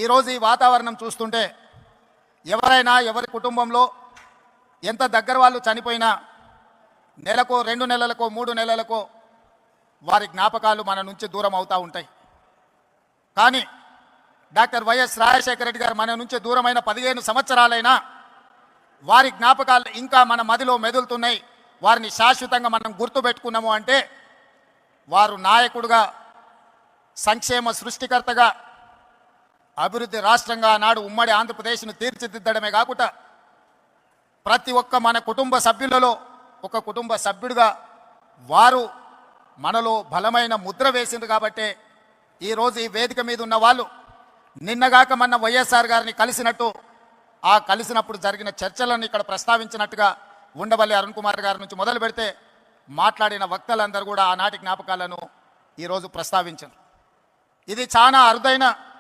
ఈరోజు ఈ వాతావరణం చూస్తుంటే ఎవరైనా ఎవరి కుటుంబంలో ఎంత దగ్గర వాళ్ళు చనిపోయినా నెలకో 2 నెలలకో 3 నెలలకో వారి జ్ఞాపకాలు మన నుంచి దూరం అవుతూ ఉంటాయి. కానీ డాక్టర్ వైఎస్ రాజశేఖర రెడ్డి గారు మన నుంచి దూరమైన 15 సంవత్సరాలైనా వారి జ్ఞాపకాలు ఇంకా మన మదిలో మెదులుతున్నాయి. వారిని శాశ్వతంగా మనం గుర్తుపెట్టుకున్నాము అంటే వారు నాయకుడుగా, సంక్షేమ సృష్టికర్తగా, అభివృద్ధి రాష్ట్రంగా నాడు ఉమ్మడి ఆంధ్రప్రదేశ్ను తీర్చిదిద్దడమే కాకుండా ప్రతి ఒక్క మన కుటుంబ సభ్యులలో ఒక కుటుంబ సభ్యుడిగా వారు మనలో బలమైన ముద్ర వేసింది. కాబట్టే ఈరోజు ఈ వేదిక మీద ఉన్న వాళ్ళు నిన్నగాక మన వైఎస్ఆర్ గారిని కలిసినట్టు, ఆ కలిసినప్పుడు జరిగిన చర్చలను ఇక్కడ ప్రస్తావించినట్టుగా ఉండవల్లి అరుణ్ కుమార్ గారి నుంచి మొదలు పెడితే మాట్లాడిన వక్తలందరూ కూడా ఆనాటి జ్ఞాపకాలను ఈరోజు ప్రస్తావించారు. ఇది చాలా అరుదైన